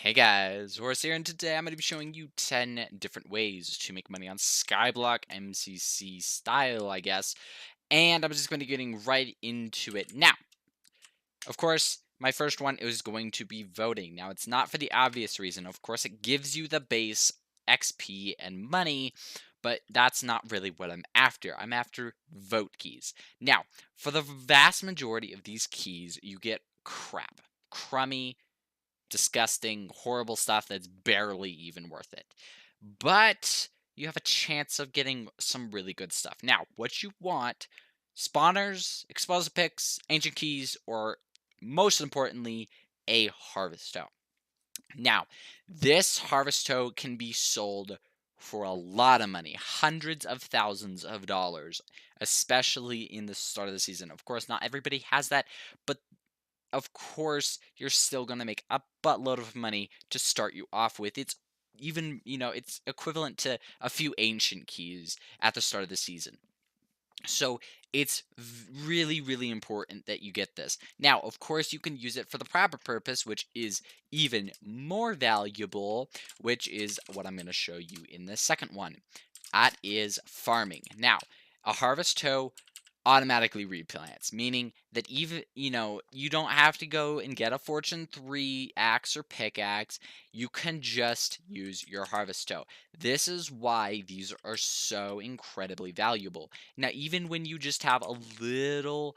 Hey guys, Horse here, and today I'm going to be showing you 10 different ways to make money on Skyblock MCC style, I guess. And I'm just going to be getting right into it now. Of course, my first one is going to be voting. Now, it's not for the obvious reason. Of course, it gives you the base XP and money, but that's not really what I'm after. I'm after vote keys. Now, for the vast majority of these keys, you get crap, crummy, disgusting, horrible stuff that's barely even worth it. But you have a chance of getting some really good stuff. Now, what you want, spawners, explosive picks, ancient keys, or most importantly, a harvest toe. Now, this harvest toe can be sold for a lot of money, hundreds of thousands of dollars, especially in the start of the season. Of course, not everybody has that, but of course, you're still going to make a buttload of money to start you off with. It's even, it's equivalent to a few ancient keys at the start of the season. So it's really, really important that you get this. Now, of course, you can use it for the proper purpose, which is even more valuable, which is what I'm going to show you in the second one. That is farming. Now, a harvest hoe automatically replants, meaning that even, you don't have to go and get a Fortune 3 axe or pickaxe. You can just use your harvest hoe. This is why these are so incredibly valuable. Now, even when you just have a little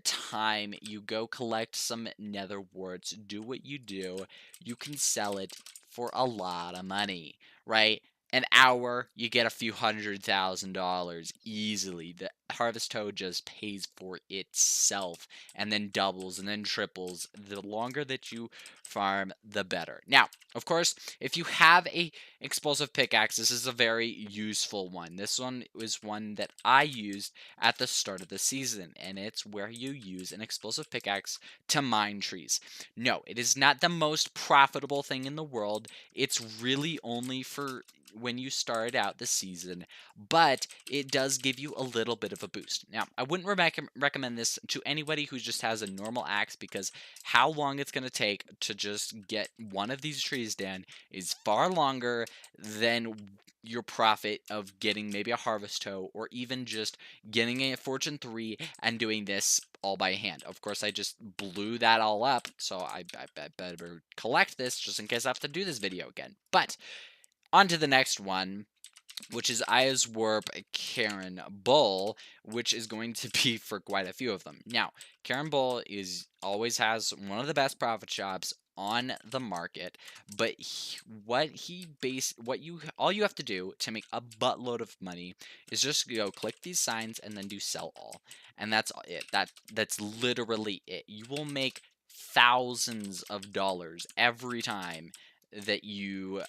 time, you go collect some nether warts, do what you do, you can sell it for a lot of money, right? An hour, you get a few $100,000 easily. The harvest hoe just pays for itself and then doubles and then triples. The longer that you farm, the better. Now, of course, if you have a explosive pickaxe, this is a very useful one. This one is one that I used at the start of the season, and it's where you use an explosive pickaxe to mine trees. No, it is not the most profitable thing in the world. It's really only for when you start out the season, but it does give you a little bit of a boost. Now, I wouldn't recommend this to anybody who just has a normal axe, because how long it's going to take to just get one of these trees down is far longer than your profit of getting maybe a harvest hoe, or even just getting a Fortune 3 and doing this all by hand. Of course, I just blew that all up, so I better collect this just in case I have to do this video again. But on to the next one, which is Aya's Warp Karen Bull, which is going to be for quite a few of them. Now, Karen Bull always has one of the best profit shops on the market, but all you have to do to make a buttload of money is just go click these signs and then do sell all, and that's it. That's literally it. You will make thousands of dollars every time that you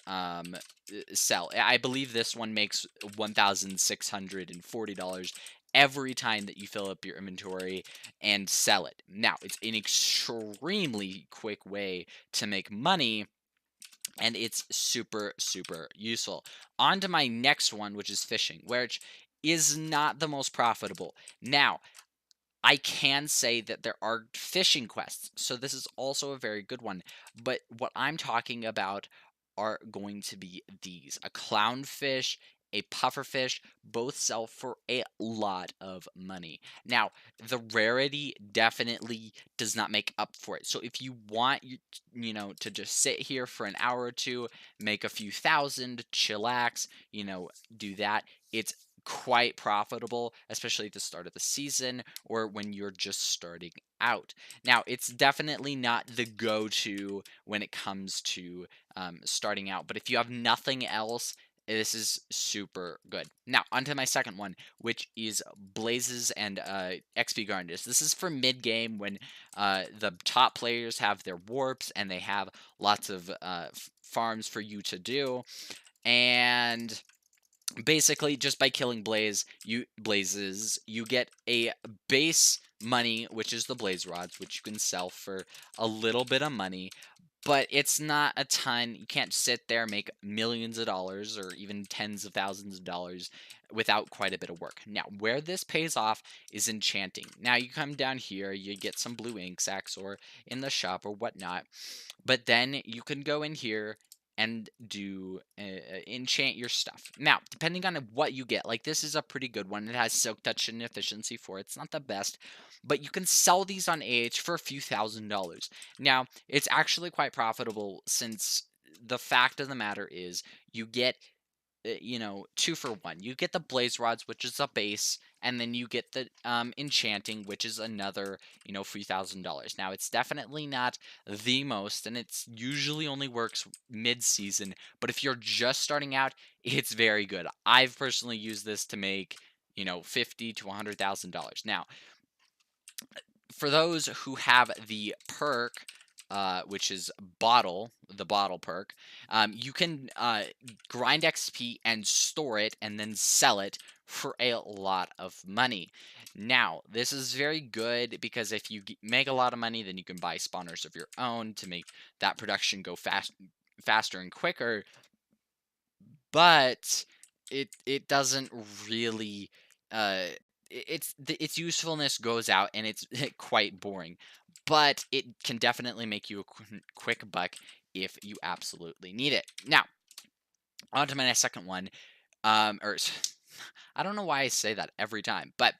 sell. I believe this one makes $1,640 every time that you fill up your inventory and sell it. Now, it's an extremely quick way to make money, and it's super, super useful. On to my next one, which is fishing, which is not the most profitable. Now, I can say that there are fishing quests, so this is also a very good one. But what I'm talking about are going to be these: a clownfish, a pufferfish, both sell for a lot of money. Now, the rarity definitely does not make up for it. So if you want to just sit here for an hour or two, make a few thousand, chillax, do that. It's quite profitable, especially at the start of the season or when you're just starting out. Now, it's definitely not the go-to when it comes to starting out, but if you have nothing else, this is super good. Now, onto my second one, which is Blazes and XP Garners. This is for mid-game when the top players have their warps and they have lots of farms for you to do. And basically, just by killing blazes, you get a base money, which is the blaze rods, which you can sell for a little bit of money. but it's not a ton. You can't sit there, make millions of dollars or even tens of thousands of dollars without quite a bit of work. Now, where this pays off is enchanting. Now, you come down here, you get some blue ink sacks or in the shop or whatnot, but then you can go in here and do enchant your stuff. Now, depending on what you get, like this is a pretty good one. It has silk touch and efficiency 4. It's not the best, but you can sell these on AH for a few $1,000s. Now, it's actually quite profitable since the fact of the matter is you get you know, 2 for 1. You get the blaze rods, which is a base, and then you get the enchanting, which is another, you know, $3,000. Now, it's definitely not the most, and it's usually only works mid-season, but if you're just starting out, it's very good. I've personally used this to make, you know, $50 to $100,000. Now, for those who have the perk, which is the bottle perk, you can grind XP and store it and then sell it for a lot of money. Now, this is very good because if you make a lot of money, then you can buy spawners of your own to make that production go faster and quicker. But it doesn't really its usefulness goes out and it's quite boring, but it can definitely make you a quick buck if you absolutely need it. Now, on to my second one. I don't know why I say that every time, but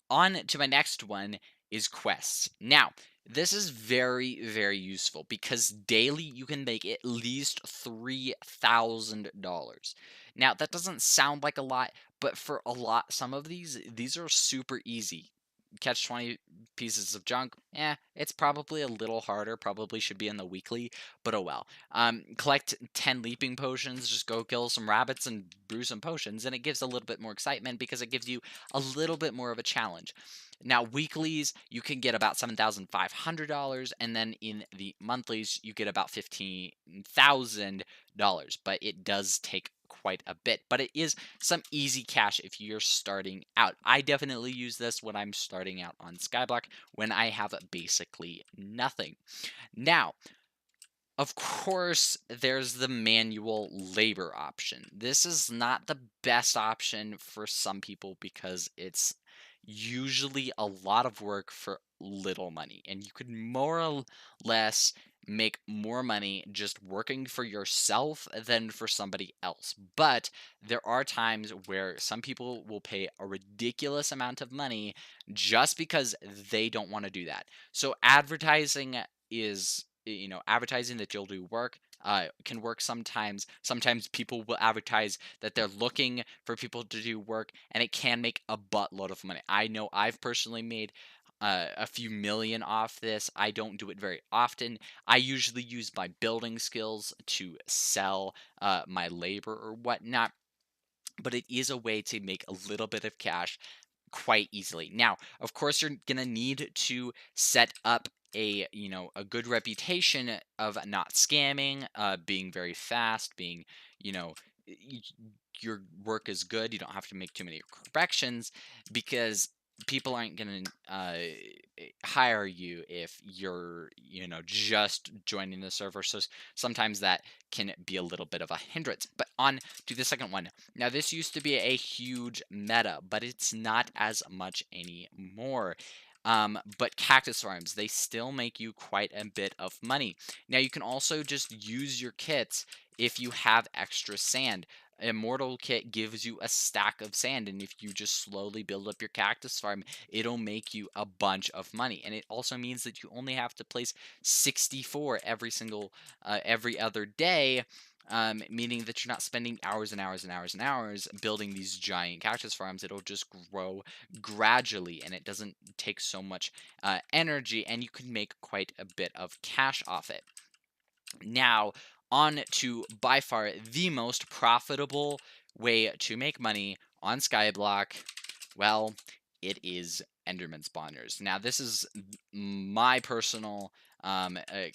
on to my next one is quests. Now, this is very, very useful because daily you can make at least $3,000. Now, that doesn't sound like a lot, but for some of these are super easy. Catch 20 pieces of junk, it's probably a little harder, probably should be in the weekly, but oh well. Collect 10 leaping potions, just go kill some rabbits and brew some potions, and it gives a little bit more excitement because it gives you a little bit more of a challenge. Now, weeklies, you can get about $7,500, and then in the monthlies, you get about $15,000, but it does take quite a bit. But it is some easy cash if you're starting out. I definitely use this when I'm starting out on Skyblock when I have basically nothing. Now, of course, there's the manual labor option. This is not the best option for some people because it's usually a lot of work for little money, and you could more or less make more money just working for yourself than for somebody else. But there are times where some people will pay a ridiculous amount of money just because they don't want to do that. So advertising is, you know, advertising that you'll do work can work sometimes. Sometimes people will advertise that they're looking for people to do work, and it can make a buttload of money. I know I've personally made a few million off this. I don't do it very often. I usually use my building skills to sell my labor or whatnot, but it is a way to make a little bit of cash quite easily. Now, of course, you're gonna need to set up a, you know, a good reputation of not scamming, being very fast, being, you know, your work is good. You don't have to make too many corrections because people aren't gonna hire you if you're, you know, just joining the server. So sometimes that can be a little bit of a hindrance. But on to the second one. Now, this used to be a huge meta, but it's not as much anymore. But Cactus Arms, they still make you quite a bit of money. Now, you can also just use your kits if you have extra sand. Immortal kit gives you a stack of sand, and if you just slowly build up your cactus farm, it'll make you a bunch of money. And it also means that you only have to place 64 every other day, meaning that you're not spending hours and hours and hours and hours building these giant cactus farms. It'll just grow gradually, and it doesn't take so much energy, and you can make quite a bit of cash off it. Now, on to by far the most profitable way to make money on Skyblock. Well, it is Enderman Spawners. Now, this is my personal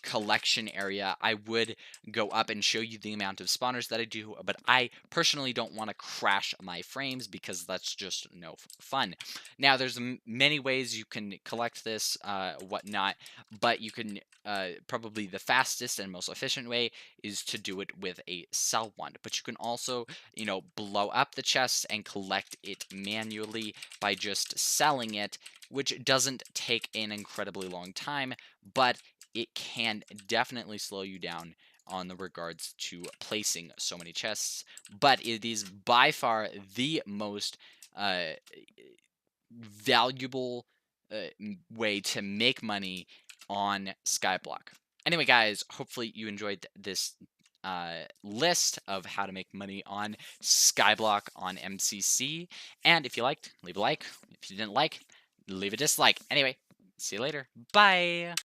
collection area, I would go up and show you the amount of spawners that I do, but I personally don't want to crash my frames because that's just no fun. Now, there's many ways you can collect this, whatnot, but you can probably the fastest and most efficient way is to do it with a sell wand. But you can also, blow up the chest and collect it manually by just selling it, which doesn't take an incredibly long time, but it can definitely slow you down on the regards to placing so many chests. But it is by far the most valuable way to make money on Skyblock. Anyway, guys, hopefully you enjoyed this list of how to make money on Skyblock on MCC. And if you liked, leave a like. If you didn't like, leave a dislike. Anyway, see you later. Bye.